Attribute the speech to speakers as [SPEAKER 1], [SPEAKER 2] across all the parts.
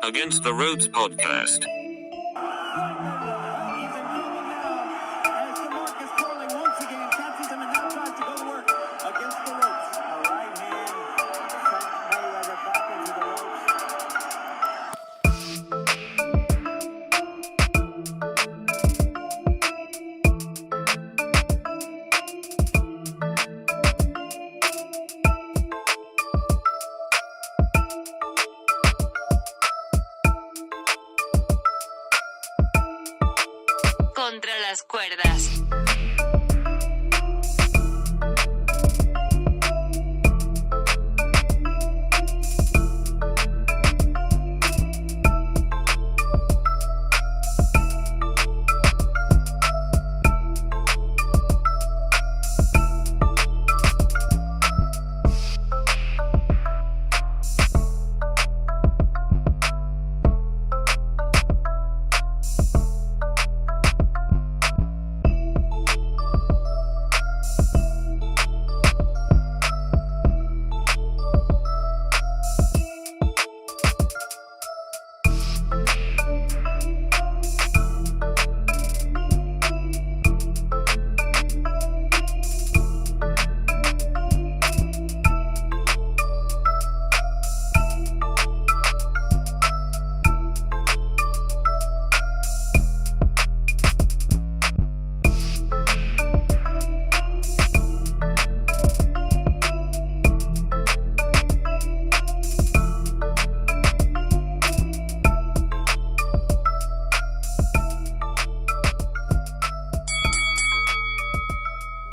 [SPEAKER 1] Against the Ropes podcast.
[SPEAKER 2] Contra las cuerdas.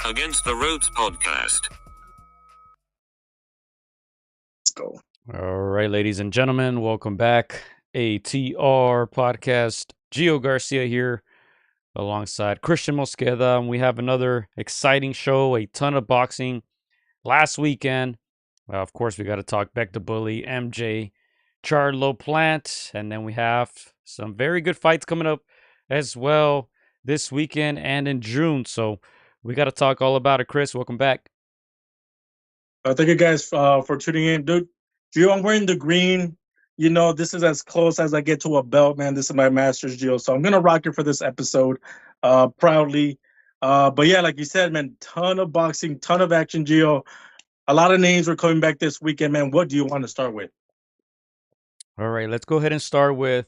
[SPEAKER 1] Against the Ropes podcast.
[SPEAKER 3] Let's go.
[SPEAKER 4] All right, ladies and gentlemen, welcome back. AtR podcast. Gio Garcia here alongside Christian Mosqueda. And we have another exciting show, a ton of boxing last weekend. Of course, we got to talk Beck the Bully, MJ, Charlo Plant. And then we have some very good fights coming up as well this weekend and in June. So we got to talk all about it. Chris, welcome back.
[SPEAKER 3] Thank you guys for tuning in. Dude, Gio, I'm wearing the green. You know, this is as close as I get to a belt, man. This is my master's, Gio. So I'm going to rock it for this episode proudly. But yeah, like you said, man, ton of boxing, ton of action, Gio. A lot of names were coming back this weekend, man. What do you want to start with?
[SPEAKER 4] All right, let's go ahead and start with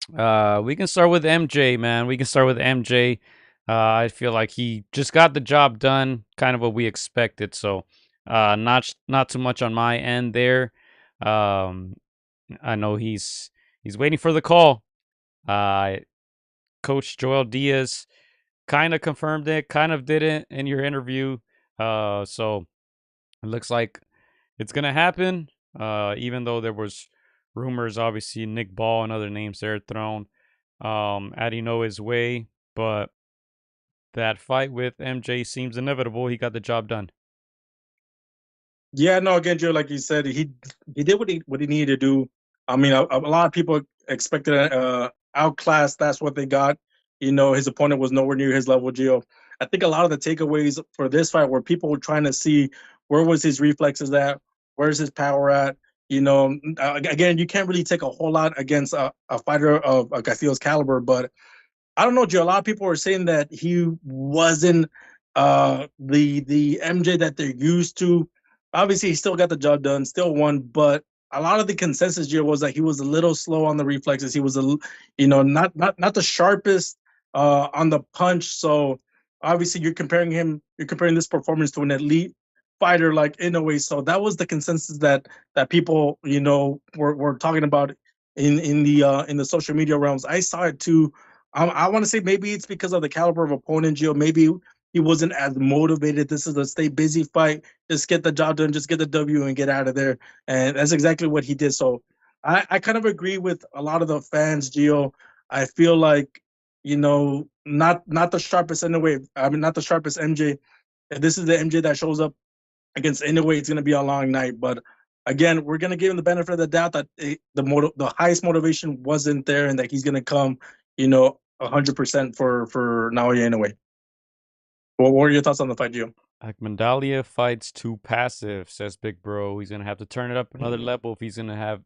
[SPEAKER 4] we can start with MJ, man. We can start with MJ. I feel like he just got the job done, kind of what we expected. So not too much on my end there. I know he's waiting for the call. Coach Joel Diaz kind of confirmed it, kind of didn't in your interview. So it looks like it's gonna happen. Even though there was rumors, obviously Nick Ball and other names there thrown at Inoue's way, but that fight with MJ seems inevitable. He got the job done.
[SPEAKER 3] Yeah, no, again, Joe, like you said, he did what he needed to do. I mean, a lot of people expected outclass. That's what they got. You know, his opponent was nowhere near his level, Gio. I think a lot of the takeaways for this fight were people were trying to see where was his reflexes at, where's his power at. You know, again, you can't really take a whole lot against a fighter of Castillo's caliber, but I don't know, Joe. A lot of people were saying that he wasn't the MJ that they're used to. Obviously, he still got the job done, still won, but a lot of the consensus, Joe, was that he was a little slow on the reflexes. He was not the sharpest on the punch. So obviously, you're comparing this performance to an elite fighter like Inoue. So that was the consensus that people were talking about in the social media realms. I saw it too. I want to say maybe it's because of the caliber of opponent, Gio. Maybe he wasn't as motivated. This is a stay busy fight. Just get the job done. Just get the W and get out of there. And that's exactly what he did. So I kind of agree with a lot of the fans, Gio. I feel like, not the sharpest Inoue. I mean, not the sharpest MJ. If this is the MJ that shows up against Inoue, it's going to be a long night. But again, we're going to give him the benefit of the doubt that the highest motivation wasn't there and that he's going to come, 100% for Naoya Inoue. What were your thoughts on the fight, Gio?
[SPEAKER 4] Akmandalia fights too passive, says Big Bro. He's going to have to turn it up another level if he's going to have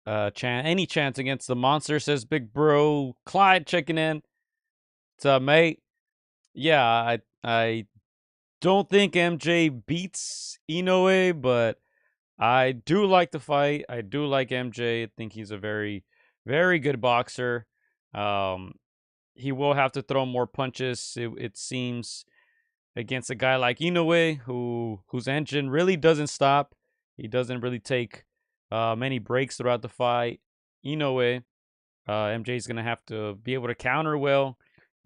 [SPEAKER 4] any chance against the monster, says Big Bro. Clyde checking in. What's up, mate? Yeah, I don't think MJ beats Inoue, but I do like the fight. I do like MJ. I think he's a very, very good boxer. Um, he will have to throw more punches, it seems, against a guy like Inoue, whose engine really doesn't stop. He doesn't really take many breaks throughout the fight. Inoue, MJ's gonna have to be able to counter well.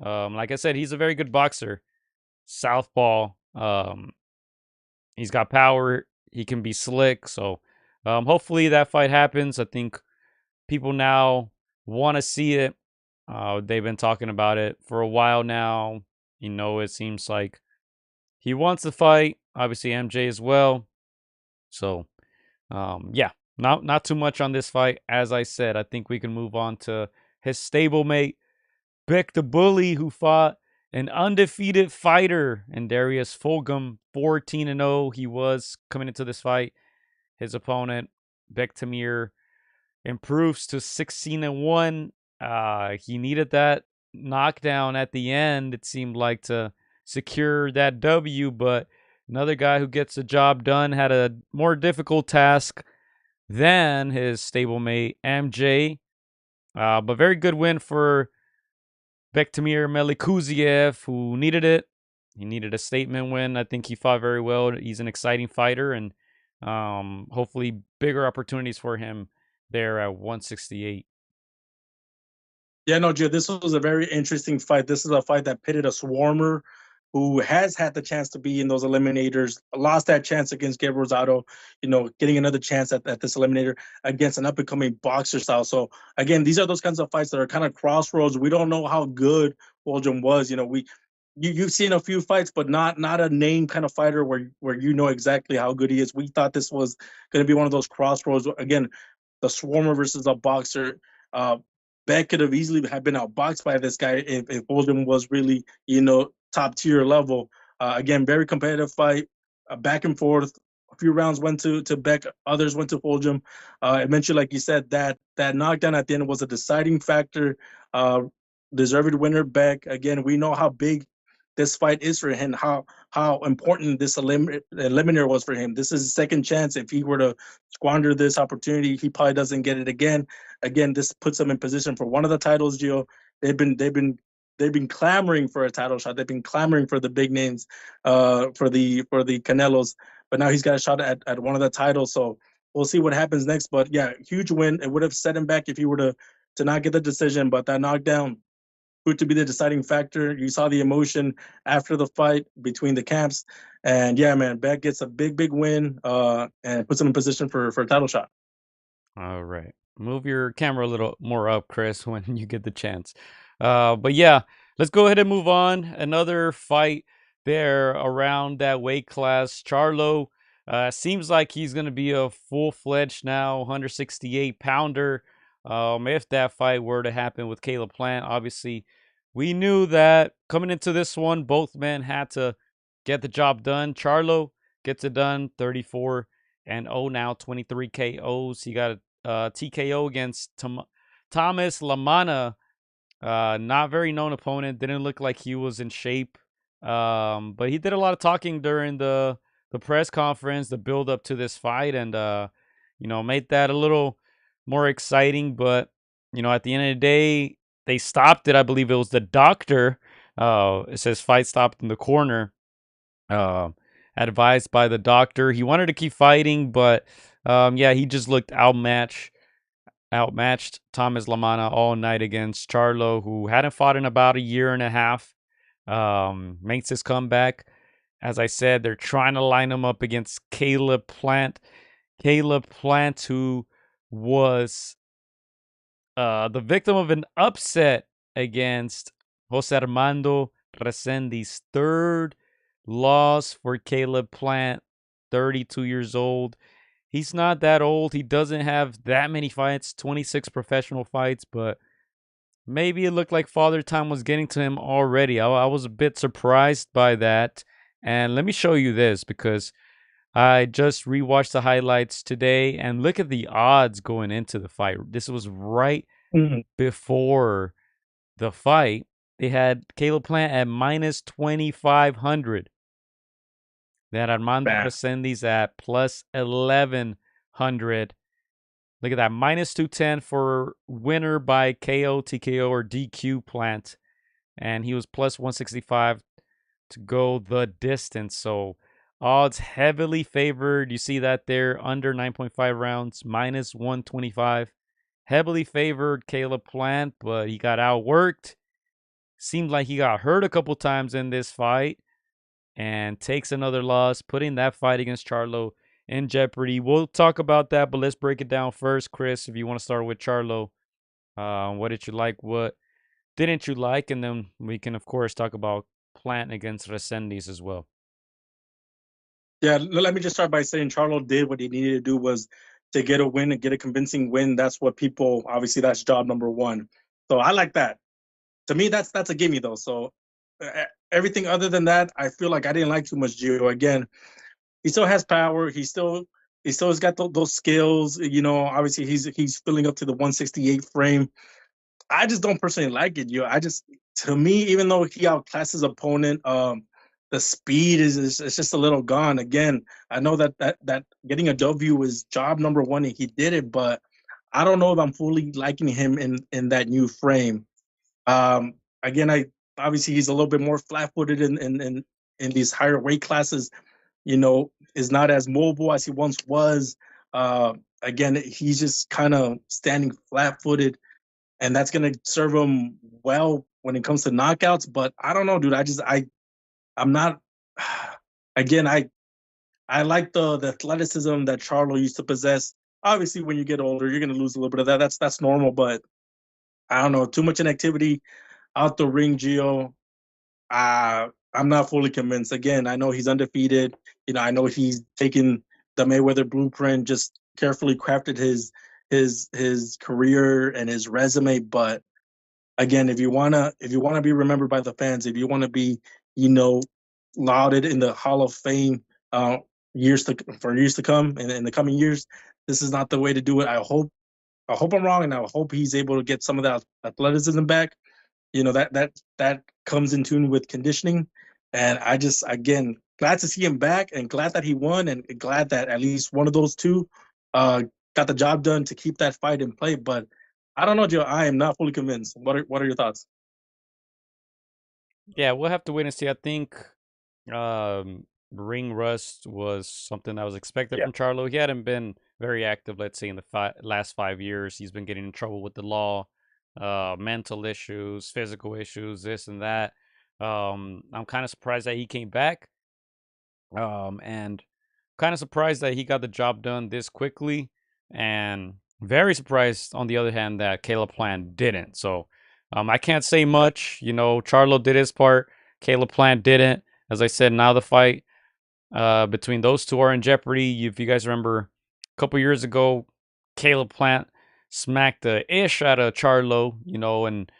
[SPEAKER 4] Like I said, he's a very good boxer. Southpaw. He's got power. He can be slick. So hopefully that fight happens. I think people now want to see it. They've been talking about it for a while now. It seems like he wants to fight. Obviously, MJ as well. So yeah, not too much on this fight. As I said, I think we can move on to his stablemate, Beck the Bully, who fought an undefeated fighter, and Darius Fulgham, 14-0. He was coming into this fight. His opponent, Bektamir, improves to 16-1. He needed that knockdown at the end, it seemed like, to secure that W, but another guy who gets the job done had a more difficult task than his stablemate, MJ. But very good win for Bektamir Melikuziev, who needed it. He needed a statement win. I think he fought very well. He's an exciting fighter, and hopefully bigger opportunities for him there at 168.
[SPEAKER 3] Yeah, no, Joe, this was a very interesting fight. This is a fight that pitted a swarmer who has had the chance to be in those eliminators, lost that chance against Gabriel Rosado, getting another chance at this eliminator against an up-and-coming boxer style. So, again, these are those kinds of fights that are kind of crossroads. We don't know how good Fulgham was. You've seen a few fights, but not a name kind of fighter where you know exactly how good he is. We thought this was going to be one of those crossroads. Again, the swarmer versus a boxer. Beck could have easily have been outboxed by this guy if Fulgham was really, top tier level. Again, very competitive fight, back and forth. A few rounds went to Beck, others went to Fulgham. Eventually, like you said, that knockdown at the end was a deciding factor. Deserved winner Beck. Again, we know how big this fight is for him, how important this eliminator was for him. This is his second chance. If he were to squander this opportunity, he probably doesn't get it again. Again, this puts him in position for one of the titles, Gio. They've been clamoring for a title shot. They've been clamoring for the big names, for the Canelos. But now he's got a shot at one of the titles. So we'll see what happens next. But yeah, huge win. It would have set him back if he were to not get the decision. But that knockdown proved to be the deciding factor. You saw the emotion after the fight between the camps. And yeah, man, Beck gets a big win and puts him in position for a title shot.
[SPEAKER 4] All right. Move your camera a little more up, Chris, when you get the chance. But yeah, let's go ahead and move on. Another fight there around that weight class. Charlo seems like he's going to be a full-fledged now 168-pounder. If that fight were to happen with Caleb Plant, obviously, we knew that coming into this one, both men had to get the job done. Charlo gets it done, 34-0 now, 23 KOs. He got a TKO against Thomas Lamana. Not very known opponent. Didn't look like he was in shape. But he did a lot of talking during the press conference, the build up to this fight, and made that a little more exciting. But at the end of the day, they stopped it. I believe it was the doctor. It says fight stopped in the corner. Advised by the doctor. He wanted to keep fighting, but he just looked outmatched Thomas Lamana all night against Charlo, who hadn't fought in about a year and a half. Makes his comeback. As I said, they're trying to line him up against Caleb Plant. Caleb Plant, who was the victim of an upset against Jose Armando Resendiz. Third loss for Caleb Plant, 32 years old. He's not that old. He doesn't have that many fights, 26 professional fights, but maybe it looked like Father Time was getting to him already. I was a bit surprised by that. And let me show you this, because I just rewatched the highlights today and look at the odds going into the fight. This was right
[SPEAKER 3] Mhm.
[SPEAKER 4] before the fight. They had Caleb Plant at minus 2,500. They had Armando
[SPEAKER 3] Man.
[SPEAKER 4] Resendiz at plus 1,100. Look at that, minus 210 for winner by KO, TKO, or DQ Plant. And he was plus 165 to go the distance. So odds heavily favored. You see that there, under 9.5 rounds, minus 125. Heavily favored Caleb Plant, but he got outworked. Seemed like he got hurt a couple times in this fight and takes another loss, putting that fight against Charlo in jeopardy. We'll talk about that, but let's break it down first. Chris, if you want to start with Charlo, what did you like? What didn't you like? And then we can, of course, talk about Plant against Resendiz as well.
[SPEAKER 3] Yeah, let me just start by saying Charlo did what he needed to do, was to get a win and get a convincing win. That's what people, obviously, that's job number one. So I like that. To me, that's a gimme though. So everything other than that, I feel like I didn't like too much Gio. Again, he still has power. He still has got those skills. Obviously he's filling up to the 168 frame. I just don't personally like it. To me, even though he outclassed his opponent, the speed is it's just a little gone. Again, I know that getting a W is job number one, and he did it, but I don't know if I'm fully liking him in that new frame. Um, Again, I obviously he's a little bit more flat-footed in these higher weight classes. Is not as mobile as he once was. Again, he's just kind of standing flat-footed, and that's gonna serve him well when it comes to knockouts. But I don't know, dude. I'm not. Again, I like the athleticism that Charlo used to possess. Obviously, when you get older, you're gonna lose a little bit of that. That's normal. But I don't know. Too much inactivity out the ring, Gio. I'm not fully convinced. Again, I know he's undefeated. I know he's taken the Mayweather blueprint, just carefully crafted his career and his resume. But again, if you wanna be remembered by the fans, if you want to be, you know, lauded in the Hall of Fame, uh, years to come, and in the coming years, this is not the way to do it. I hope I'm wrong, and I hope he's able to get some of that athleticism back. That comes in tune with conditioning, and I just, again, glad to see him back, and glad that he won, and glad that at least one of those two uh got the job done to keep that fight in play. But I don't know, Joe. I am not fully convinced. What are your thoughts?
[SPEAKER 4] Yeah, we'll have to wait and see. I think ring rust was something that was expected
[SPEAKER 3] Yeah.
[SPEAKER 4] from Charlo. He hadn't been very active, let's say, in the last 5 years. He's been getting in trouble with the law, mental issues, physical issues, this and that. I'm kind of surprised that he came back, and kind of surprised that he got the job done this quickly, and very surprised, on the other hand, that Caleb Plant didn't. So I can't say much. Charlo did his part. Caleb Plant didn't. As I said, now the fight between those two are in jeopardy. If you guys remember, a couple years ago, Caleb Plant smacked the ish out of Charlo, and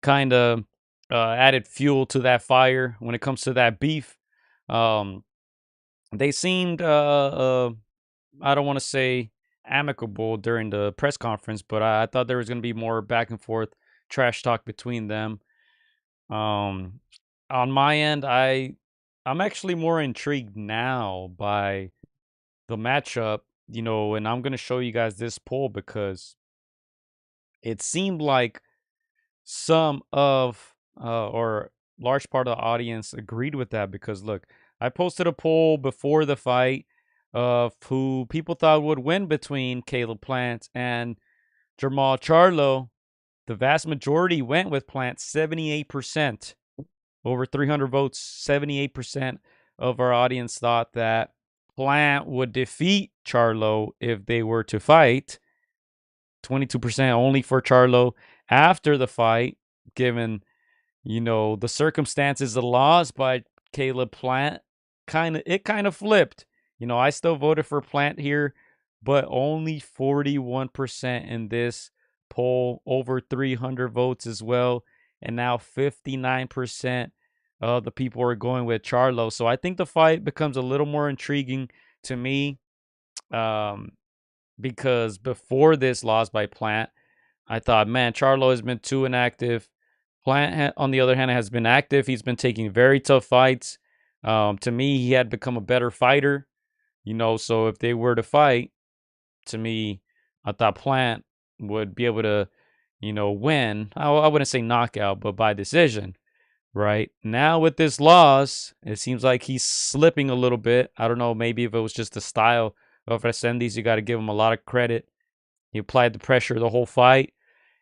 [SPEAKER 4] kind of added fuel to that fire when it comes to that beef. Um, they seemed, I don't want to say amicable during the press conference, but I thought there was going to be more back and forth trash talk between them. Um, on my end, I'm actually more intrigued now by the matchup, and I'm gonna show you guys this poll because it seemed like some of or large part of the audience agreed with that. Because look, I posted a poll before the fight of who people thought would win between Caleb Plant and Jamal Charlo. The vast majority went with Plant, 78%. Over 300 votes, 78% of our audience thought that Plant would defeat Charlo if they were to fight. 22% only for Charlo after the fight, given, the circumstances, the loss by Caleb Plant. It kind of flipped. I still voted for Plant here, but only 41% in this poll, over 300 votes as well. And now 59% of the people are going with Charlo. So I think the fight becomes a little more intriguing to me, because before this loss by Plant, I thought, man, Charlo has been too inactive. Plant, on the other hand, has been active. He's been taking very tough fights. To me, he had become a better fighter, so if they were to fight, to me, I thought Plant would be able to, win. I wouldn't say knockout, but by decision. Right now with this loss, it seems like he's slipping a little bit. I don't know, maybe if it was just the style of Resendiz, you got to give him a lot of credit. He applied the pressure the whole fight,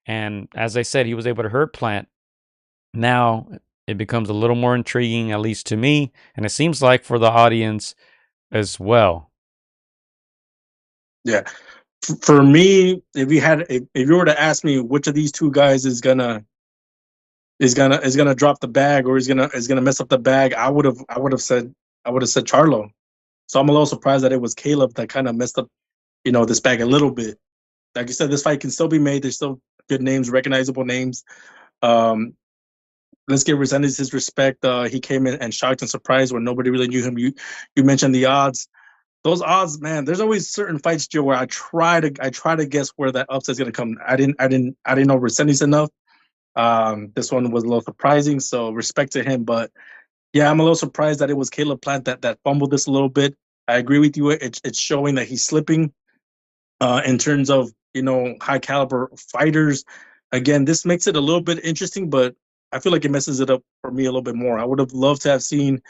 [SPEAKER 4] and as I said, he was able to hurt Plant. Now it becomes a little more intriguing, at least to me, and it seems like for the audience as well.
[SPEAKER 3] Yeah, for me, if you were to ask me which of these two guys is gonna drop the bag or is gonna mess up the bag, I would have said Charlo. So I'm a little surprised that it was Caleb that kind of messed up, this bag a little bit. Like you said, this fight can still be made. There's still good names, recognizable names. Let's give Resendiz his respect. He came in and shocked and surprised when nobody really knew him. You mentioned the odds. Those odds, man. There's always certain fights, Joe, where I try to guess where that upset's gonna come. I didn't know Resendiz enough. This one was a little surprising, so respect to him. But yeah, I'm a little surprised that it was Caleb Plant that fumbled this a little bit. I agree with you. It's showing that he's slipping in terms of high caliber fighters. Again, this makes it a little bit interesting, but I feel like it messes it up for me a little bit more. I would have loved to have seen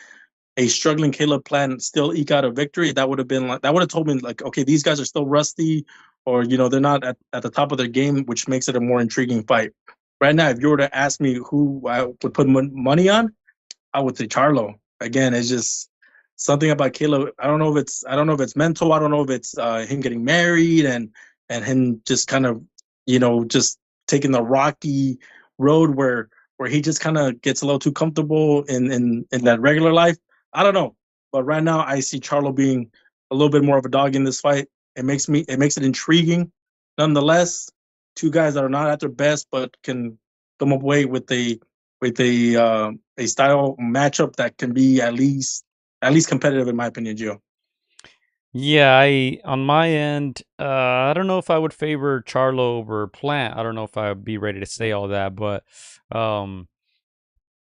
[SPEAKER 3] a struggling Caleb Plant still eke out a victory. That would have told me like, okay, these guys are still rusty, or they're not at the top of their game, which makes it a more intriguing fight. Right now, if you were to ask me who I would put money on, I would say Charlo. Again, it's just something about Caleb. I don't know if it's mental. I don't know if it's him getting married and him just kind of just taking the rocky road where he just kind of gets a little too comfortable in that regular life. I don't know, but right now I see Charlo being a little bit more of a dog in this fight. It makes it intriguing. Nonetheless, two guys that are not at their best but can come up with a style matchup that can be at least competitive, in my opinion, Gio.
[SPEAKER 4] Yeah, on my end, I don't know if I would favor Charlo over Plant. I don't know if I would be ready to say all that, but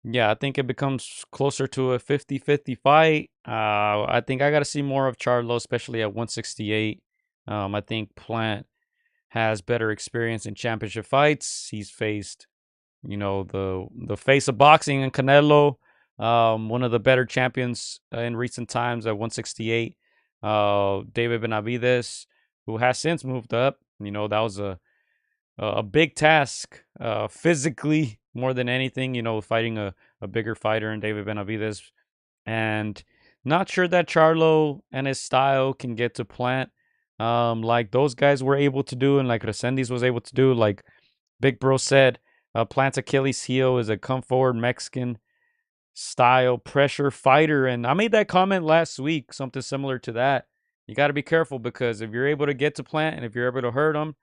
[SPEAKER 4] yeah, I think it becomes closer to a 50-50 fight. I think I got to see more of Charlo, especially at 168. I think Plant has better experience in championship fights. He's faced, the face of boxing in Canelo, one of the better champions in recent times at 168. David Benavides, who has since moved up. That was a big task, physically more than anything. Fighting a bigger fighter in David Benavides, and not sure that Charlo and his style can get to Plant, like those guys were able to do, and like Resendiz was able to do. Like Big Bro said, Plant's Achilles heel is a come forward Mexican style pressure fighter. And I made that comment last week, something similar to that. You got to be careful, because if you're able to get to Plant and if you're able to hurt him,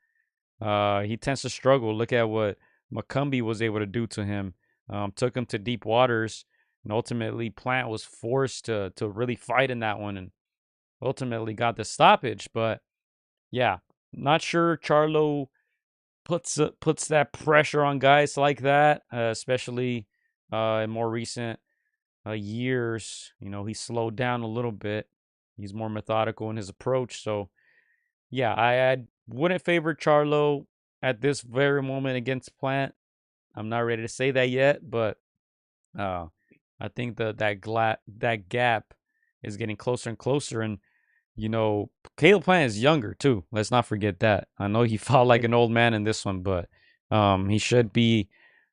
[SPEAKER 4] he tends to struggle. Look at what Macumbi was able to do to him. Took him to deep waters, and ultimately Plant was forced to really fight in that one, and ultimately got the stoppage. But yeah, not sure Charlo puts that pressure on guys like that, especially in more recent years. He slowed down a little bit. He's more methodical in his approach. So yeah, I wouldn't favor Charlo at this very moment against Plant. I'm not ready to say that yet, but I think that gap is getting closer and closer. And Caleb Plant is younger too. Let's not forget that. I know he fought like an old man in this one, but he should be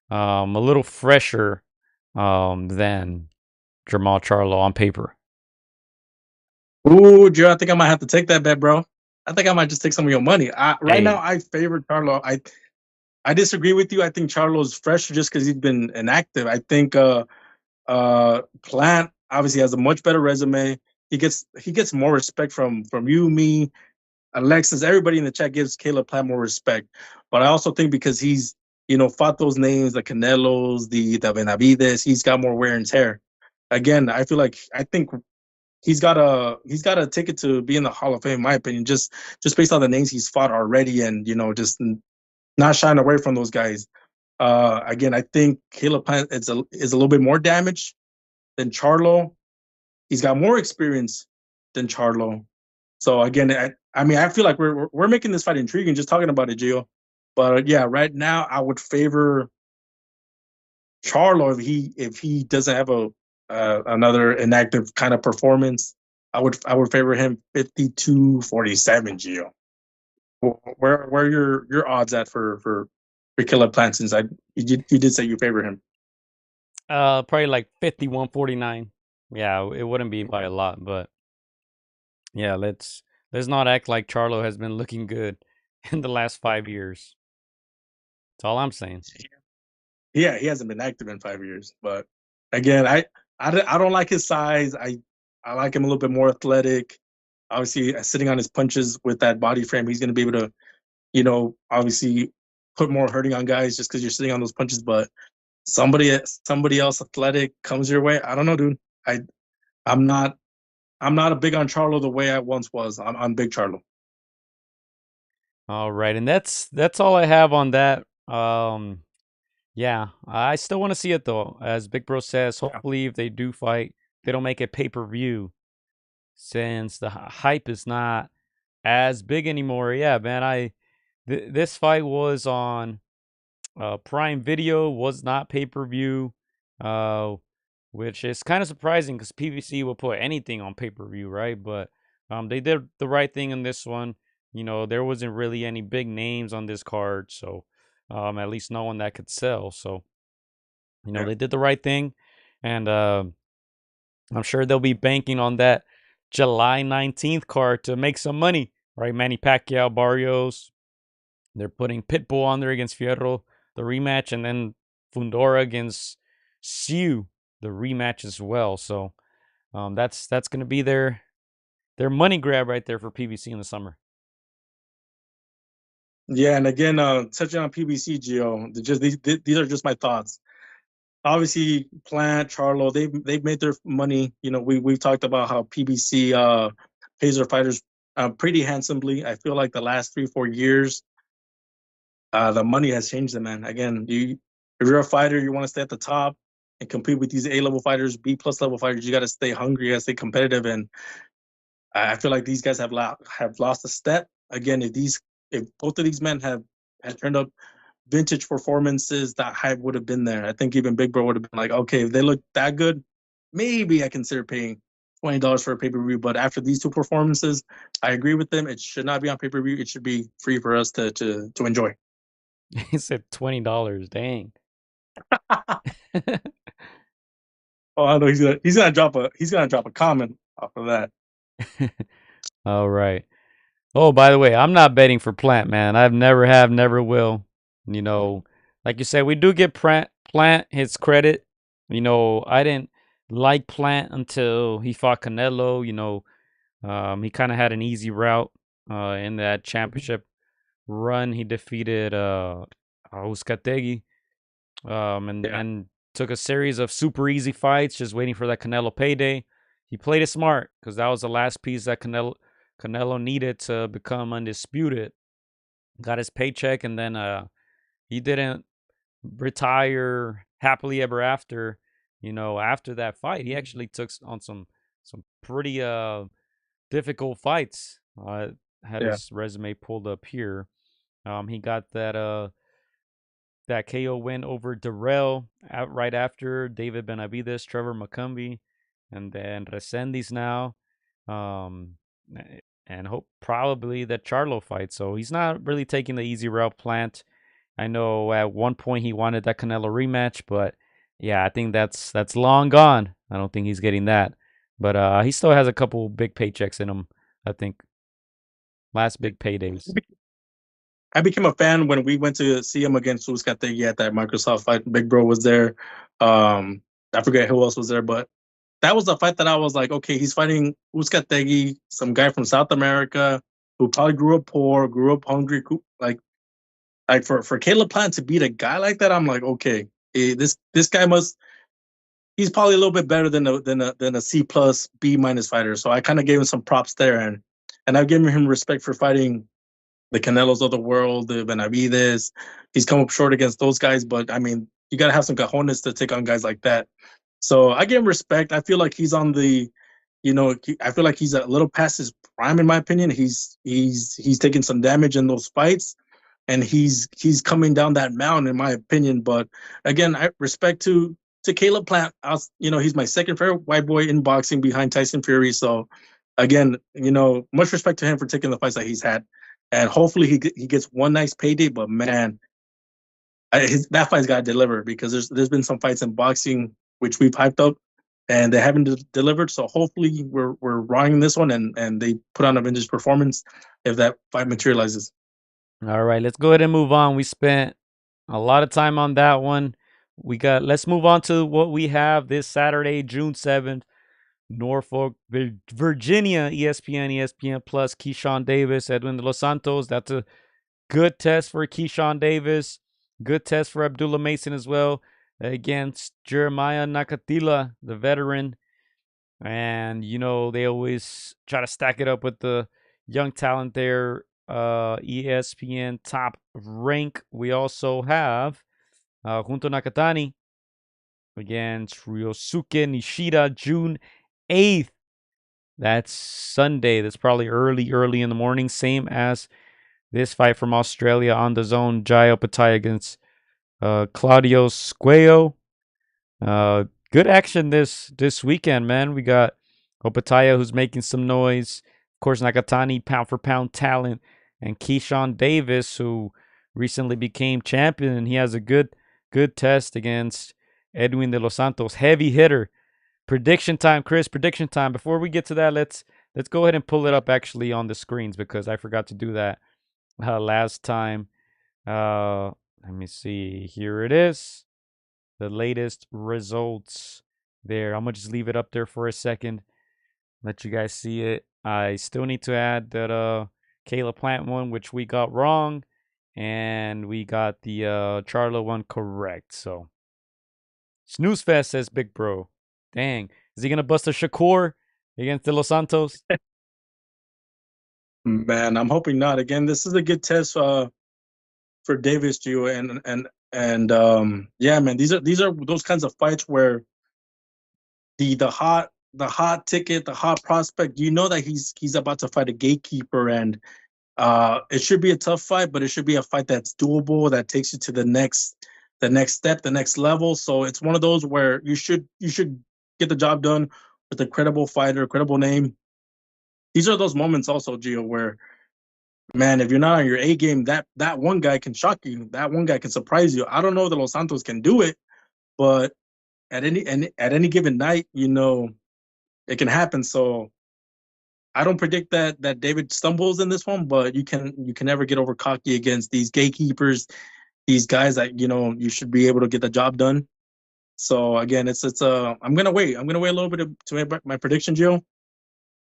[SPEAKER 4] a little fresher than Jamal Charlo on paper.
[SPEAKER 3] Ooh, Joe, I think I might have to take that bet, bro. I think I might just take some of your money. Right now, I favor Charlo. I disagree with you. I think Charlo's fresher just because he's been inactive. I think Plant obviously has a much better resume. He gets more respect from you, me, Alexis. Everybody in the chat gives Caleb Plant more respect. But I also think because he's fought those names, the Canelos, the Benavides, he's got more wear and tear. Again, I think he's got a ticket to be in the Hall of Fame, in my opinion, just based on the names he's fought already, and just not shying away from those guys. Again, I think Caleb Plant is a little bit more damaged than Charlo. He's got more experience than Charlo. So again, I mean, I feel like we're making this fight intriguing just talking about it, Gio. But yeah, right now I would favor Charlo if he doesn't have another inactive kind of performance. I would favor him 52-47, Gio. Where are your odds at for Caleb Plant, since you did say you favor him?
[SPEAKER 4] Probably like 51-49. Yeah, it wouldn't be by a lot, but yeah, let's not act like Charlo has been looking good in the last 5 years. That's all I'm saying.
[SPEAKER 3] Yeah, he hasn't been active in 5 years, but again, I don't like his size. I like him a little bit more athletic. Obviously, sitting on his punches with that body frame, he's going to be able to, obviously put more hurting on guys just because you're sitting on those punches. But somebody else athletic comes your way, I don't know, dude. I'm not a big on Charlo the way I once was. I'm big Charlo.
[SPEAKER 4] All right, and that's all I have on that. Yeah, I still want to see it though. As Big Bro says, hopefully if they do fight, they don't make it pay-per-view, since the hype is not as big anymore. Yeah, man, this fight was on Prime Video, was not pay-per-view, uh, which is kind of surprising because PBC will put anything on pay-per-view, right? But they did the right thing in this one. There wasn't really any big names on this card, so at least no one that could sell. So, they did the right thing, and I'm sure they'll be banking on that July 19th card to make some money, right? Manny Pacquiao, Barrios. They're putting Pitbull on there against Fierro, the rematch, and then Fundora against Siu, the rematch as well. So that's going to be their money grab right there for PBC in the summer.
[SPEAKER 3] Yeah, and again, touching on PBC, Gio, these are just my thoughts. Obviously, Plant, Charlo, they've made their money. We've talked about how PBC pays their fighters pretty handsomely. I feel like the last 3-4 years, the money has changed them, man. Again, if you're a fighter, you want to stay at the top and compete with these A-level fighters, B+ level fighters. You got to stay hungry, you got to stay competitive, and I feel like these guys have lost a step. Again, if both of these men had turned up vintage performances, that hype would have been there. I think even Big Bro would have been like, okay, if they look that good, maybe I consider paying $20 for a pay-per-view. But after these two performances, I agree with them. It should not be on pay-per-view. It should be free for us to enjoy.
[SPEAKER 4] He said $20. Dang.
[SPEAKER 3] Oh, I know he's gonna drop a comment off of that.
[SPEAKER 4] All right. Oh, by the way, I'm not betting for Plant, man. I've never have, never will. Like you said, we do give Plant his credit. I didn't like Plant until he fought Canelo. He kind of had an easy route in that championship run. He defeated Uzcategui, and took a series of super easy fights, just waiting for that Canelo payday. He played it smart because that was the last piece that Canelo needed to become undisputed. Got his paycheck, and then he didn't retire happily ever after. After that fight, he actually took on some pretty difficult fights. Had his resume pulled up here. He got that KO win over Darrell right after David Benavides, Trevor McCumbee, and then Resendiz now. And hope probably that Charlo fight. So he's not really taking the easy route, Plant. I know at one point he wanted that Canelo rematch, but yeah, I think that's long gone. I don't think he's getting that. But he still has a couple big paychecks in him, I think. Last big paydays.
[SPEAKER 3] I became a fan when we went to see him against Uzcategui at that Microsoft fight. Big Bro was there. I forget who else was there, but that was a fight that I was like, okay, he's fighting Uzcategui, some guy from South America who probably grew up poor, grew up hungry. Like for Caleb Plant to beat a guy like that, I'm like, okay, this guy must he's probably a little bit better than a C plus B minus fighter. So I kind of gave him some props there, and I've given him respect for fighting the Canelos of the world, the Benavides. He's come up short against those guys, but I mean, you got to have some cojones to take on guys like that. So I give him respect. I feel like he's on the, I feel like he's a little past his prime in my opinion. He's taking some damage in those fights, and he's coming down that mountain in my opinion. But again, I respect to Caleb Plant. He's my second favorite white boy in boxing behind Tyson Fury. So again, much respect to him for taking the fights that he's had, and hopefully he gets one nice payday. But man, that fight's got to deliver, because there's been some fights in boxing which we've hyped up and they haven't delivered. So hopefully we're riding this one, and they put on a vintage performance if that fight materializes.
[SPEAKER 4] All right, let's go ahead and move on. We spent a lot of time on that one. Let's move on to what we have this Saturday, June 7th. Norfolk, Virginia, ESPN Plus, Keyshawn Davis, Edwin de los Santos. That's a good test for Keyshawn Davis. Good test for Abdullah Mason as well, against Jeremiah Nakatila, the veteran. And, they always try to stack it up with the young talent there. ESPN top rank. We also have Junto Nakatani against Ryosuke Nishida, June 8th. That's Sunday. That's probably early in the morning. Same as this fight from Australia on the zone. Jai Opetaia against Claudio Squeo. Good action this weekend, man. We got Opetaia, who's making some noise. Of course, Nakatani, pound for pound talent. And Keyshawn Davis, who recently became champion. And he has a good test against Edwin de los Santos. Heavy hitter. Prediction time, Chris. Prediction time. Before we get to that, let's go ahead and pull it up actually on the screens, because I forgot to do that last time. Let me see. Here it is. The latest results there. I'm going to just leave it up there for a second. Let you guys see it. I still need to add that Caleb Plant one, which we got wrong. And we got the Charlo one correct. So, Snooze Fest, says Big Bro. Dang. Is he going to bust a Shakur against De Los Santos?
[SPEAKER 3] Man, I'm hoping not. Again, this is a good test for Davis, Gio, and yeah, man, these are those kinds of fights where the hot ticket, the hot prospect, that he's about to fight a gatekeeper, and it should be a tough fight, but it should be a fight that's doable, that takes you to the next step, the next level. So it's one of those where you should get the job done with a credible fighter, a credible name. These are those moments also, Gio, where, man, if you're not on your A game, that one guy can shock you. That one guy can surprise you. I don't know that Los Santos can do it, but at any given night, it can happen. So I don't predict that David stumbles in this one, but you can never get over cocky against these gatekeepers, these guys that you should be able to get the job done. So again, it's I'm gonna wait. I'm gonna wait a little bit to make my prediction, Joe.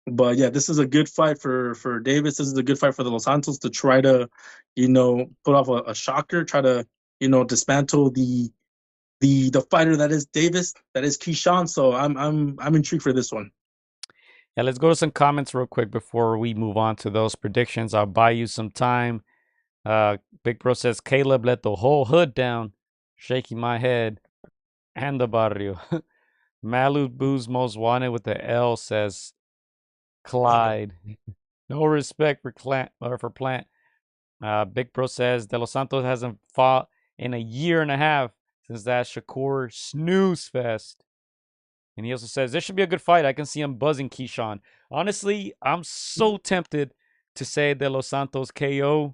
[SPEAKER 3] But yeah, this is a good fight for Davis. This is a good fight for the Los Santos to try to, put off a shocker, try to, dismantle the fighter that is Davis, that is Keyshawn. So I'm intrigued for this one.
[SPEAKER 4] Yeah, let's go to some comments real quick before we move on to those predictions. I'll buy you some time. Big Bro says Caleb let the whole hood down, shaking my head. And the barrio. Malu Boo's most wanted with the L, says Clyde. No respect for Plant. Big Bro says De Los Santos hasn't fought in a year and a half since that Shakur snooze fest. And he also says this should be a good fight. I can see him buzzing Keyshawn. Honestly, I'm so tempted to say De Los Santos KO,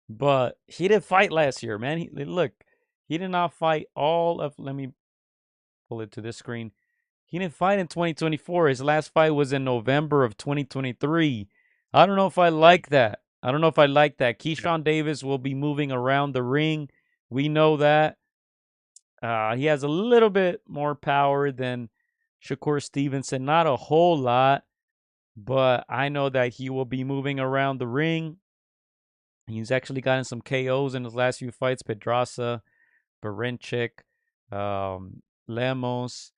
[SPEAKER 4] but he didn't fight last year, man. He did not fight all of. Let me pull it to this screen. He didn't fight in 2024. His last fight was in November of 2023. I don't know if I like that. Keyshawn Davis will be moving around the ring. We know that. He has a little bit more power than Shakur Stevenson. Not a whole lot, but I know that he will be moving around the ring. He's actually gotten some KOs in his last few fights. Pedraza, Barinchik, Lemos.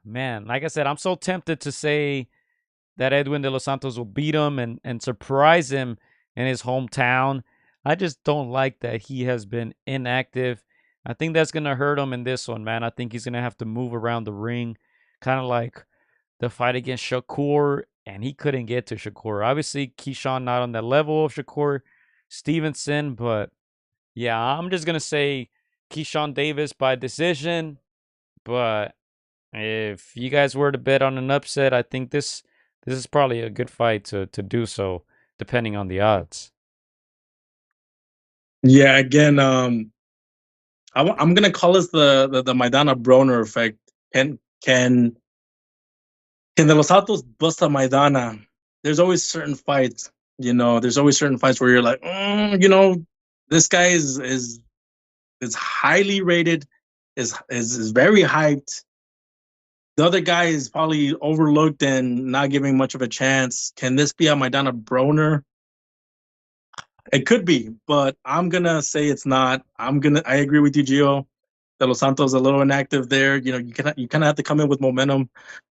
[SPEAKER 4] Man, like I said, I'm so tempted to say that Edwin de los Santos will beat him and surprise him in his hometown. I just don't like that he has been inactive. I think that's going to hurt him in this one, man. I think he's going to have to move around the ring, kind of like the fight against Shakur, and he couldn't get to Shakur. Obviously, Keyshawn not on that level of Shakur Stevenson, but yeah, I'm just going to say Keyshawn Davis by decision. But if you guys were to bet on an upset, I think this is probably a good fight to do so, depending on the odds.
[SPEAKER 3] Yeah, again, I'm gonna call this the Maidana Broner effect. Can can De Los Santos bust a Maidana? There's always certain fights, there's always certain fights where you're like, this guy is highly rated, is very hyped. The other guy is probably overlooked and not giving much of a chance. Can this be a Maidana Broner? It could be, but I'm gonna say it's not. I agree with you, Gio. De Los Santos a little inactive there. You kind of have to come in with momentum.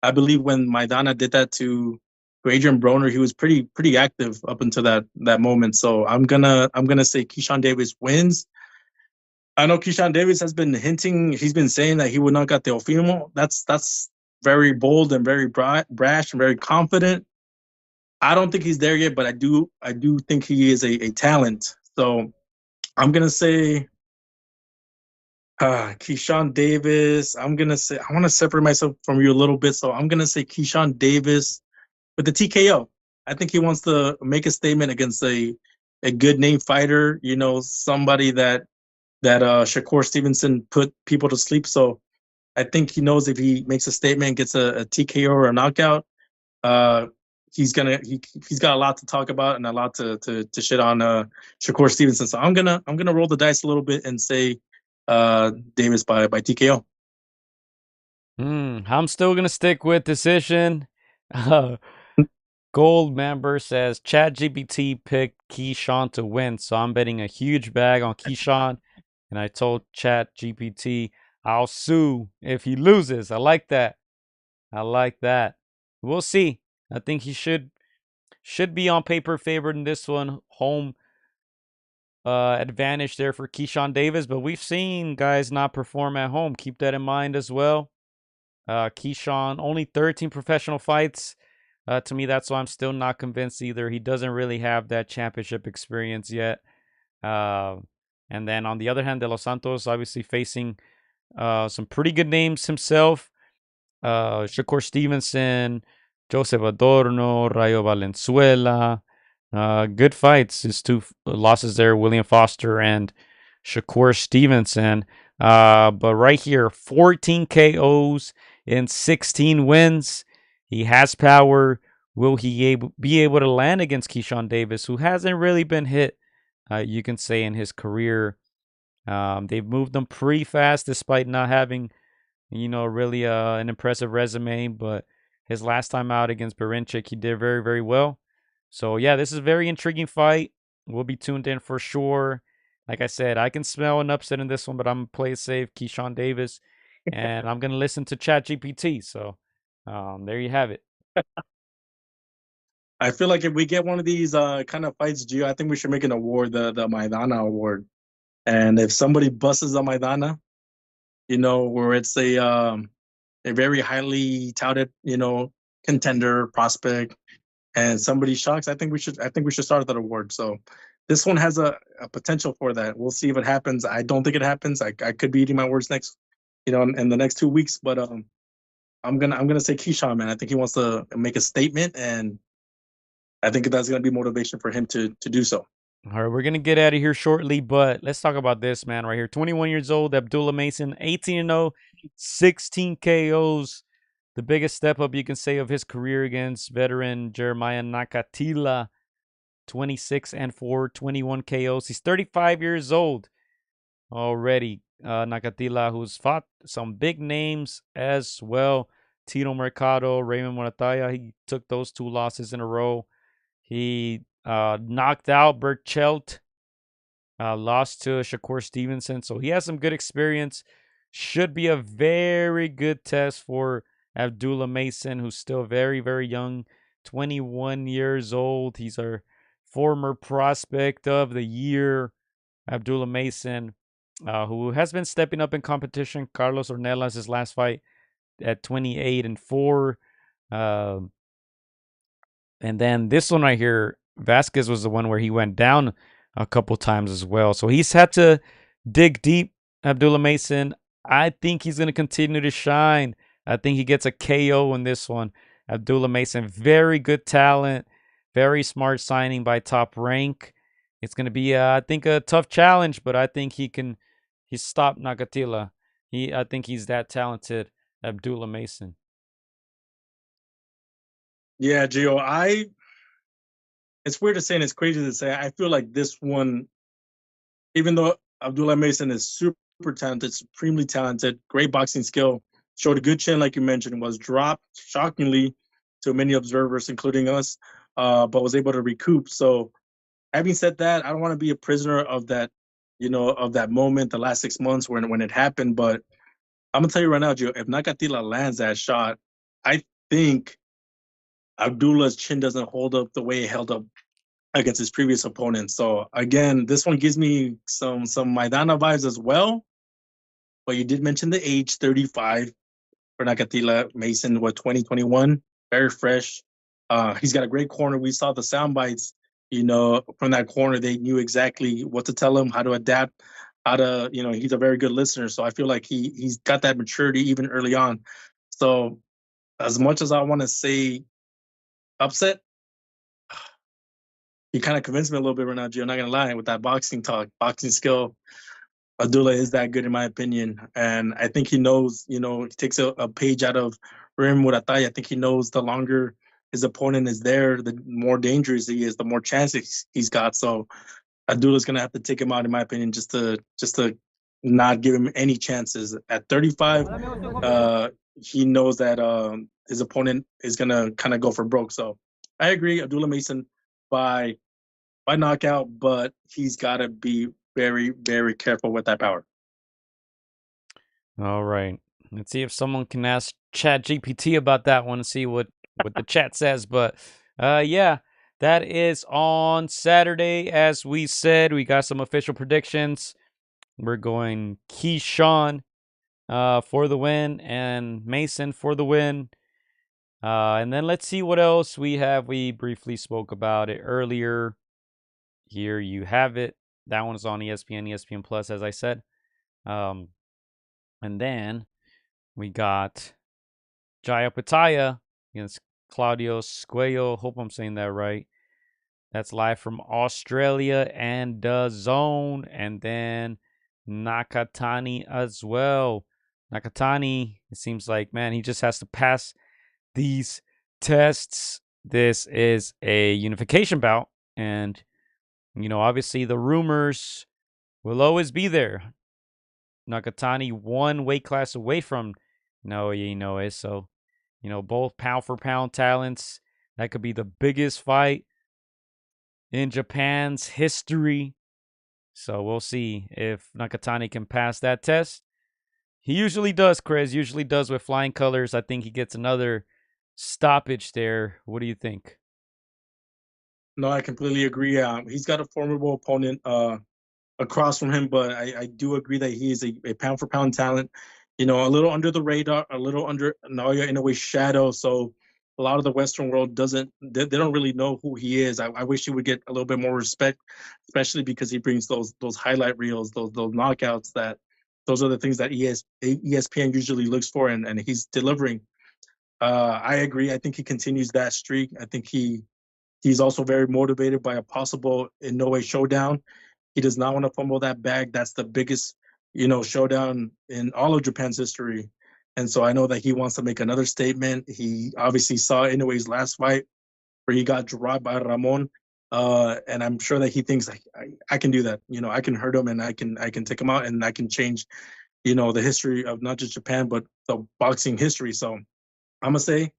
[SPEAKER 3] I believe when Maidana did that to Adrian Broner, he was pretty active up until that moment. So I'm gonna say Keyshawn Davis wins. I know Keyshawn Davis has been hinting. He's been saying that he would knock out Teofimo. That's very bold and very brash and very confident. I don't think he's there yet, but I do think he is a talent. So I'm gonna say Keyshawn Davis. I'm gonna say I want to separate myself from you a little bit, so I'm gonna say Keyshawn Davis with the TKO. I think he wants to make a statement against a good name fighter. Somebody that Shakur Stevenson put people to sleep. So I think he knows if he makes a statement, gets a TKO or a knockout, uh, he's got a lot to talk about and a lot to shit on Shakur Stevenson. So I'm gonna roll the dice a little bit and say Davis by TKO.
[SPEAKER 4] I'm still gonna stick with decision. Gold member says ChatGPT picked Keyshawn to win, so I'm betting a huge bag on Keyshawn. And I told ChatGPT I'll sue if he loses. I like that. I like that. We'll see. I think he should be on paper favored in this one. Home advantage there for Keyshawn Davis, but we've seen guys not perform at home. Keep that in mind as well. Keyshawn only 13 professional fights. To me, that's why I'm still not convinced either. He doesn't really have that championship experience yet. Uh, and then on the other hand, De Los Santos obviously facing some pretty good names himself. Shakur Stevenson, Joseph Adorno, Rayo Valenzuela. Good fights. His two losses there, William Foster and Shakur Stevenson. But right here, 14 KOs in 16 wins. He has power. Will he be able to land against Keyshawn Davis, who hasn't really been hit, you can say, in his career? They've moved him pretty fast despite not having really an impressive resume. But his last time out against Berinchik, he did very, very well. So, yeah, this is a very intriguing fight. We'll be tuned in for sure. Like I said, I can smell an upset in this one, but I'm going to play it safe, Keyshawn Davis. And I'm going to listen to ChatGPT. So, there you have it.
[SPEAKER 3] I feel like if we get one of these kind of fights, Gio, I think we should make an award, the Maidana Award. And if somebody busts the Maidana, where it's a very highly touted, contender prospect, and somebody shocks, I think we should start that award. So this one has a potential for that. We'll see if it happens. I don't think it happens. I could be eating my words next, in the next 2 weeks. But I'm gonna say Keyshawn, man. I think he wants to make a statement, and I think that's gonna be motivation for him to do so.
[SPEAKER 4] All right, we're going to get out of here shortly, but let's talk about this man right here. 21 years old, Abdullah Mason, 18-0, 16 KOs. The biggest step up you can say of his career against veteran Jeremiah Nakatila, 26-4, 21 KOs. He's 35 years old already. Nakatila, who's fought some big names as well. Tito Mercado, Raymond Morataya. He took those 2 losses in a row. He knocked out Berchelt, lost to Shakur Stevenson. So he has some good experience. should be a very good test for Abdullah Mason, who's still very, very young, 21 years old. He's our former prospect of the year, Abdullah Mason, who has been stepping up in competition. Carlos Ornelas, his last fight at 28-4. And then this one right here, Vasquez was the one where he went down a couple times as well. So he's had to dig deep, Abdullah Mason. I think he's going to continue to shine. I think he gets a KO in this one. Abdullah Mason, very good talent, very smart signing by Top Rank. It's going to be, I think, a tough challenge, but I think he stopped Nakatila. I think he's that talented, Abdullah Mason.
[SPEAKER 3] Yeah, Gio, it's weird to say and it's crazy to say. I feel like this one, even though Abdullah Mason is super talented, supremely talented, great boxing skill, showed a good chin, like you mentioned, was dropped shockingly to many observers, including us, but was able to recoup. So, having said that, I don't want to be a prisoner of that, of that moment, the last 6 months when it happened. But I'm gonna tell you right now, Gio, if Nakatila lands that shot, I think Abdullah's chin doesn't hold up the way it held up against his previous opponent. So again, this one gives me some Maidana vibes as well. But you did mention the age, 35 for Nakatila Mason, 2021, very fresh. He's got a great corner. We saw the sound bites, from that corner. They knew exactly what to tell him, how to adapt, how to, he's a very good listener. So I feel like he's got that maturity even early on. So as much as I want to say upset, he kind of convinced me a little bit right now, Gio. I'm not gonna lie, with that boxing talk, boxing skill. Abdullah is that good in my opinion, and I think he knows. He takes a page out of Rim Muratai. I think he knows the longer his opponent is there, the more dangerous he is, the more chances he's got. So Abdullah's gonna have to take him out, in my opinion, just to not give him any chances. At 35, he knows that his opponent is gonna kind of go for broke. So I agree, Abdullah Mason by knockout, but he's got to be very, very careful with that power.
[SPEAKER 4] All right. Let's see if someone can ask Chat GPT about that one and see what the chat says. But yeah, that is on Saturday. As we said, we got some official predictions. We're going Keyshawn for the win and Mason for the win. And then let's see what else we have. We briefly spoke about it earlier. Here you have it. That one is on ESPN Plus, as I said. And then we got Jaya Pitaya against Claudio Squello. Hope I'm saying that right. That's live from Australia and DAZN. And then Nakatani as well. Nakatani, it seems like, man, he just has to pass these tests. This is a unification bout. And obviously the rumors will always be there. Nakatani one weight class away from Naoya Inoue. So, both pound for pound talents. That could be the biggest fight in Japan's history. So we'll see if Nakatani can pass that test. He usually does, Chris. Usually does with flying colors. I think he gets another stoppage there. What do you think?
[SPEAKER 3] No, I completely agree. He's got a formidable opponent across from him, but I do agree that he is a pound for pound talent. A little under the radar, a little under Naoya Inoue's shadow. So a lot of the Western world they don't really know who he is. I wish he would get a little bit more respect, especially because he brings those highlight reels, those knockouts. Those are the things that ESPN usually looks for, and he's delivering. I agree. I think he continues that streak. I think he's also very motivated by a possible Inoue showdown. He does not want to fumble that bag. That's the biggest, showdown in all of Japan's history. And so I know that he wants to make another statement. He obviously saw Inoue's last fight where he got dropped by Ramon. And I'm sure that he thinks like I can do that. I can hurt him and I can take him out and I can change, the history of not just Japan, but the boxing history. So I'm gonna say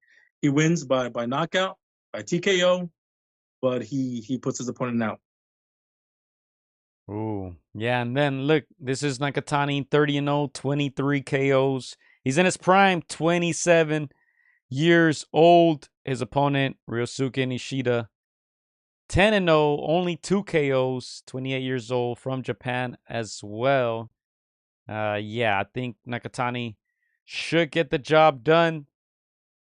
[SPEAKER 3] he wins by knockout, by TKO, but he puts his opponent out.
[SPEAKER 4] Ooh, yeah. And then look, this is Nakatani, 30-0, 23 KOs. He's in his prime, 27 years old. His opponent, Ryosuke Nishida, 10-0, only 2 KOs, 28 years old, from Japan as well. Yeah, I think Nakatani should get the job done.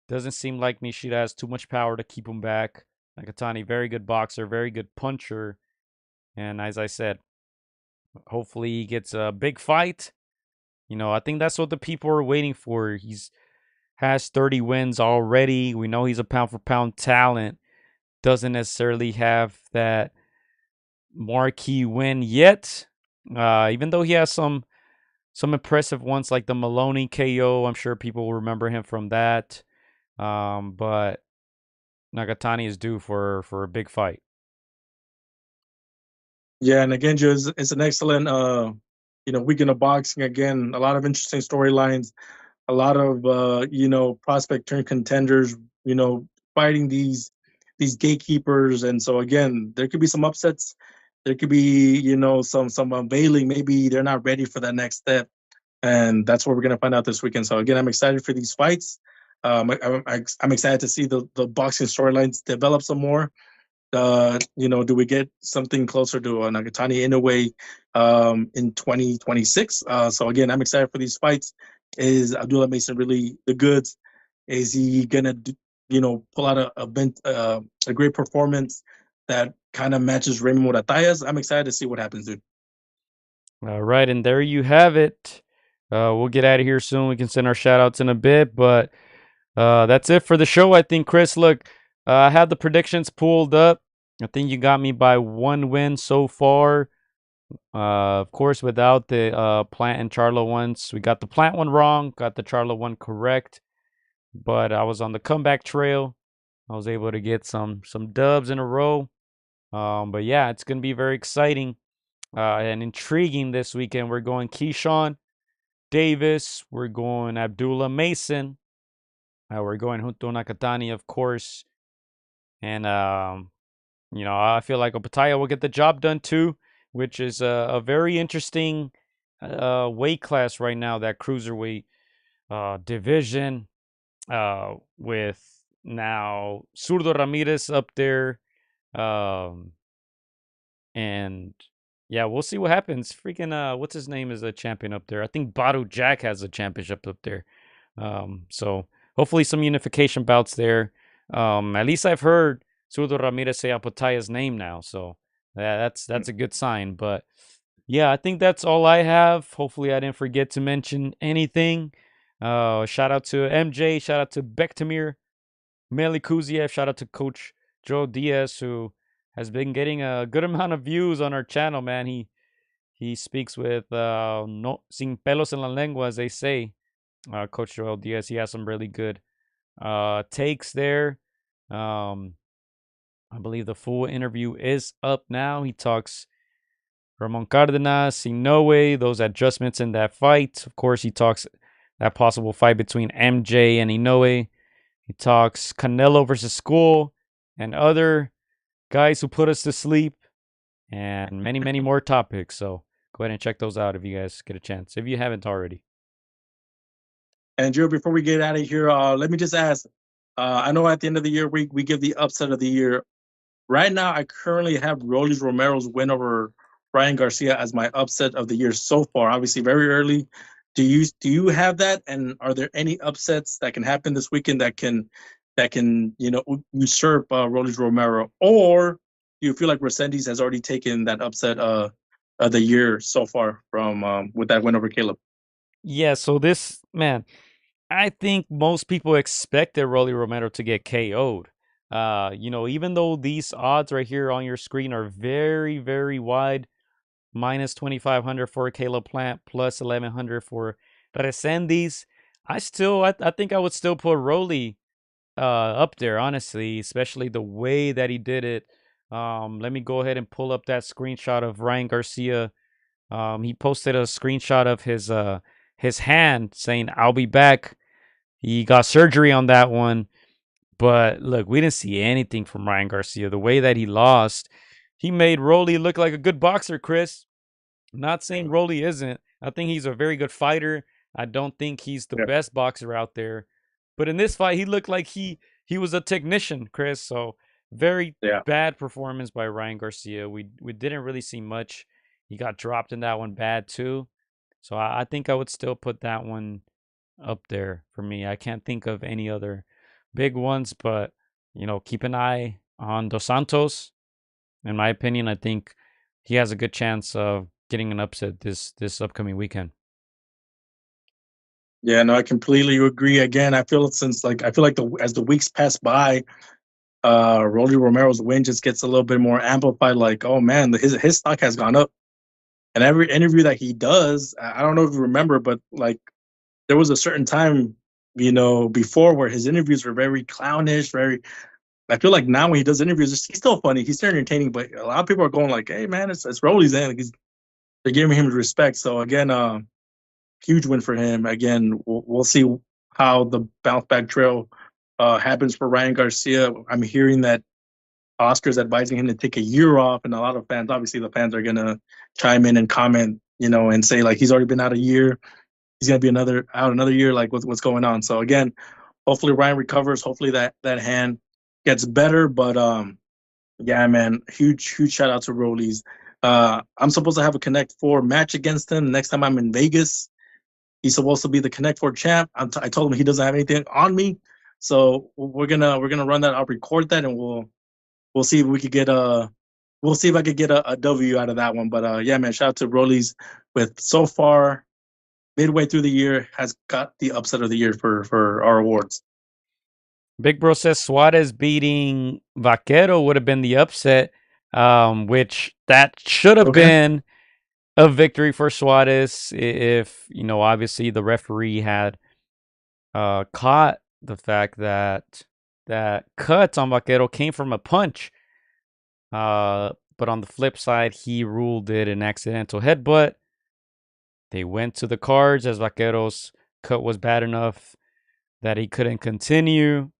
[SPEAKER 4] Doesn't seem like Nishida has too much power to keep him back. Nakatani, very good boxer, very good puncher. And as I said, hopefully he gets a big fight. I think that's what the people are waiting for. He's has 30 wins already. We know he's a pound for pound talent. Doesn't necessarily have that marquee win yet. Even though he has some impressive ones like the Maloney KO. I'm sure people will remember him from that. But Nagatani is due for a big fight.
[SPEAKER 3] Yeah, and again, Joe, it's an excellent weekend of boxing. Again, a lot of interesting storylines, a lot of prospect turn contenders, fighting these gatekeepers. And so again, there could be some upsets. There could be, some unveiling. Maybe they're not ready for that next step. And that's what we're gonna find out this weekend. So again, I'm excited for these fights. I'm excited to see the boxing storylines develop some more. Do we get something closer to Nagatani Inoue in 2026? So again, I'm excited for these fights. Is Abdullah Mason really the goods? Is he gonna, pull out a great performance that kind of matches Raymond Morataya's? I'm excited to see what happens, dude.
[SPEAKER 4] All right, and there you have it. We'll get out of here soon. We can send our shout outs in a bit, but that's it for the show. I think, Chris, look, I have the predictions pulled up. I think you got me by 1 win so far. Of course, without the Plant and Charlo ones. We got the Plant one wrong, got the Charlo one correct, but I was on the comeback trail. I was able to get some dubs in a row. But yeah, it's going to be very exciting and intriguing this weekend. We're going Keyshawn Davis. We're going Abdullah Mason. We're going Junto Nakatani, of course. And, I feel like Opataya will get the job done too, which is a very interesting weight class right now, that cruiserweight division, with now Zurdo Ramirez up there. And yeah, we'll see what happens. Freaking what's his name is a champion up there. I think Badu Jack has a championship up there. So hopefully some unification bouts there. At least I've heard Zurdo Ramirez say Apataya's name now, so that's a good sign. But yeah, I think that's all I have. Hopefully I didn't forget to mention anything. Shout out to MJ, shout out to Bektamir Melikuziev, shout out to Coach Joe Diaz, who has been getting a good amount of views on our channel, man. He speaks with no sin pelos en la lengua, as they say. Coach Joel Diaz, he has some really good takes there. I believe the full interview is up now. He talks Ramon Cardenas, Inoue, those adjustments in that fight. Of course, he talks that possible fight between MJ and Inoue. He talks Canelo versus School and other guys who put us to sleep, and many, many more topics. So go ahead and check those out if you guys get a chance, if you haven't already.
[SPEAKER 3] And Joe, before we get out of here, let me just ask. I know at the end of the year we give the upset of the year. Right now, I currently have Rolly Romero's win over Ryan Garcia as my upset of the year so far. Obviously, very early. Do you have that? And are there any upsets that can happen this weekend that can usurp Rolly Romero? Or do you feel like Resendiz has already taken that upset of the year so far from with that win over Caleb?
[SPEAKER 4] Yeah, so this, man, I think most people expected Rolly Romero to get KO'd. Even though these odds right here on your screen are very, very wide, minus 2,500 for Caleb Plant, plus 1,100 for Resendiz, I think I would still put Rolly up there, honestly, especially the way that he did it. Let me go ahead and pull up that screenshot of Ryan Garcia. He posted a screenshot of his hand saying, "I'll be back." He got surgery on that one. But look, we didn't see anything from Ryan Garcia. The way that he lost, he made Rolly look like a good boxer, Chris. Not saying Rolly isn't. I think he's a very good fighter. I don't think he's the
[SPEAKER 3] Yeah.
[SPEAKER 4] best boxer out there. But in this fight, he looked like he was a technician, Chris. So very
[SPEAKER 3] Yeah.
[SPEAKER 4] bad performance by Ryan Garcia. We didn't really see much. He got dropped in that one bad too. So I think I would still put that one up there for me. I can't think of any other big ones, but keep an eye on Dos Santos. In my opinion, I think he has a good chance of getting an upset this upcoming weekend.
[SPEAKER 3] Yeah, no, I completely agree. Again, I feel like as the weeks pass by, Rolly Romero's win just gets a little bit more amplified. Like, oh man, his stock has gone up. And every interview that he does, I don't know if you remember, but like there was a certain time, before where his interviews were very clownish, very. I feel like now when he does interviews, he's still funny, he's still entertaining, but a lot of people are going like, "Hey man, it's Rolly's in." Like they're giving him respect. So again, huge win for him. Again, we'll see how the bounce back trail happens for Ryan Garcia. I'm hearing that Oscar's advising him to take a year off, and a lot of fans, obviously, the fans are gonna chime in and comment, and say like he's already been out a year. He's gonna be out another year. Like what's going on? So again, hopefully Ryan recovers. Hopefully that hand gets better. But yeah, man, huge shout out to Rollies. I'm supposed to have a Connect Four match against him next time I'm in Vegas. He's supposed to be the Connect Four champ. I told him he doesn't have anything on me, so we're gonna run that. I'll record that, and we'll see if we could get we'll see if I could get a W out of that one. But yeah, man, shout out to Rollies with so far midway through the year has got the upset of the year for our awards.
[SPEAKER 4] Big Bro says Suarez beating Vaquero would have been the upset, which that should have been a victory for Suarez if, obviously the referee had caught the fact that cut on Vaquero came from a punch. But on the flip side, he ruled it an accidental headbutt. They went to the cards as Vaquero's cut was bad enough that he couldn't continue.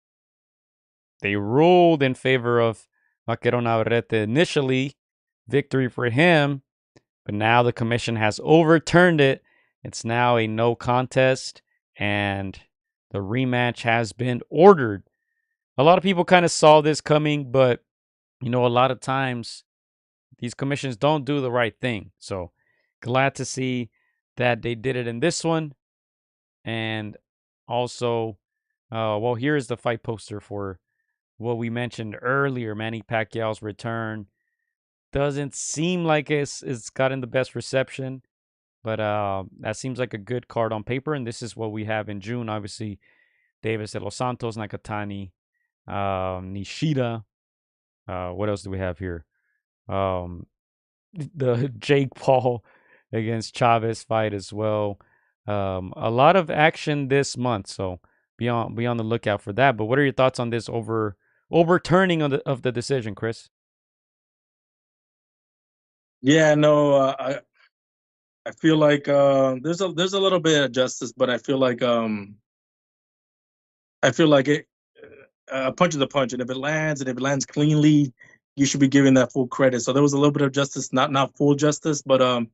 [SPEAKER 4] They ruled in favor of Vaquero Navarrete initially, victory for him, but now the commission has overturned it. It's now a no contest, and the rematch has been ordered. A lot of people kind of saw this coming, but a lot of times these commissions don't do the right thing. So glad to see that they did it in this one. And also, well, here is the fight poster for what we mentioned earlier, Manny Pacquiao's return. Doesn't seem like it's gotten the best reception, but that seems like a good card on paper. And this is what we have in June. Obviously, Davis de los Santos, Nakatani, Nishida. What else do we have here? The Jake Paul against Chavez fight as well. A lot of action this month, so be on the lookout for that. But what are your thoughts on this overturning of the decision, Chris?
[SPEAKER 3] Yeah, no, I feel like there's a little bit of justice, but I feel like it a punch is a punch, and if it lands cleanly, you should be giving that full credit. So there was a little bit of justice, not full justice, but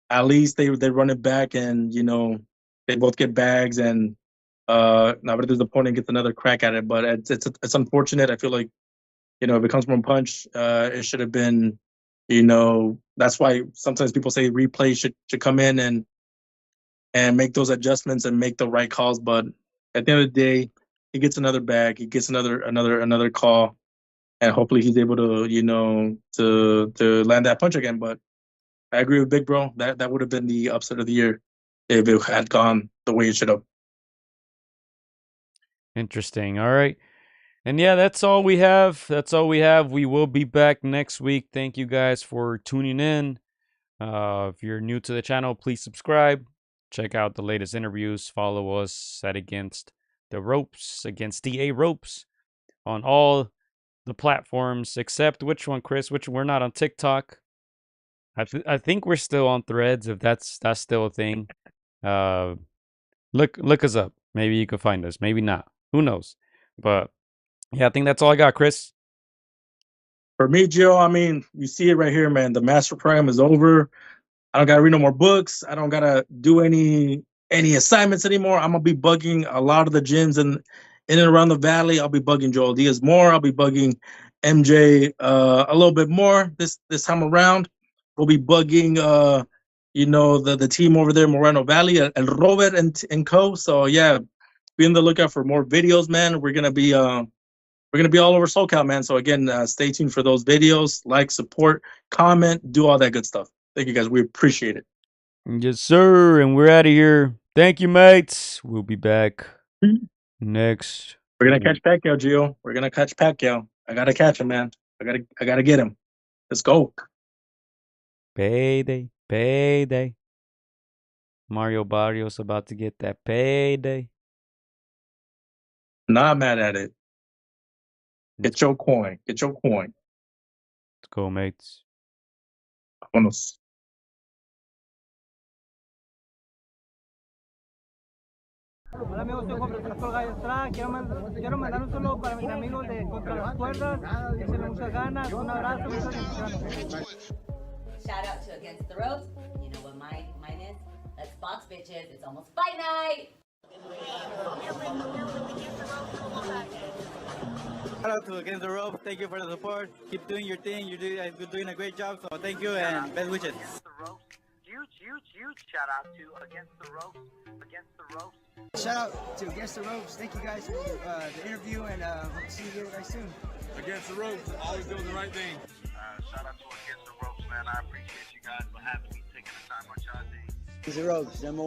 [SPEAKER 3] at least they run it back, and they both get bags, and Navarrete's opponent gets another crack at it. But it's unfortunate. I feel like if it comes from a punch, it should have been. That's why sometimes people say replay should come in and make those adjustments and make the right calls. But at the end of the day, he gets another bag, he gets another call, and hopefully he's able to to land that punch again. But I agree with Big Bro that would have been the upset of the year if it had gone the way it should have.
[SPEAKER 4] Interesting. All right. And yeah, that's all we have. We will be back next week. Thank you guys for tuning in. If you're new to the channel, please subscribe. Check out the latest interviews. Follow us at Against the Ropes, Against DA Ropes on all the platforms except which one, Chris? Which we're not on TikTok. I think we're still on Threads if that's still a thing. Look us up. Maybe you can find us. Maybe not. Who knows? But yeah, I think that's all I got, Chris.
[SPEAKER 3] For me, Joe, I mean, you see it right here, man. The master program is over. I don't gotta read no more books. I don't gotta do any assignments anymore. I'm gonna be bugging a lot of the gyms in and around the valley. I'll be bugging Joel Diaz more. I'll be bugging MJ a little bit more this time around. We'll be bugging the team over there, Moreno Valley, and Robert and co. So yeah, be on the lookout for more videos, man. We're gonna be all over SoCal, man. So again, stay tuned for those videos. Like, support, comment, do all that good stuff. Thank you guys. We appreciate it.
[SPEAKER 4] Yes, sir. And we're out of here. Thank you, mates. We'll be back next.
[SPEAKER 3] We're gonna catch Pacquiao, Gio. We're gonna catch Pacquiao. I gotta catch him, man. I gotta get him. Let's go.
[SPEAKER 4] Payday. Payday. Mario Barrios about to get that payday.
[SPEAKER 3] Not mad at it. Get your coin. Get your coin.
[SPEAKER 4] Let's go, mates.
[SPEAKER 3] Vámonos.
[SPEAKER 5] Hola amigos, soy Juan Francisco Gallo. Quiero mandar un saludo para mis amigos de Contra las Cuerdas. Échenle muchas ganas, un abrazo, muchas bendiciones.
[SPEAKER 6] Shout out to Against the Ropes. You know what mine is? Let's box, bitches. It's almost fight night.
[SPEAKER 5] Shout out to Against the Ropes. Thank you for the support. Keep doing your thing. You're doing a great job. So thank you and best wishes.
[SPEAKER 7] Against the Ropes. Huge shout out to Against the Ropes. Against the Ropes.
[SPEAKER 8] Shout out to Against the Ropes. Thank you guys for the interview, and hope to see you guys soon.
[SPEAKER 9] Against the Ropes, always doing the right thing.
[SPEAKER 7] Shout out to Against the Ropes, man. I appreciate you guys for having me, taking the time out your day.
[SPEAKER 8] Against the Ropes, #1.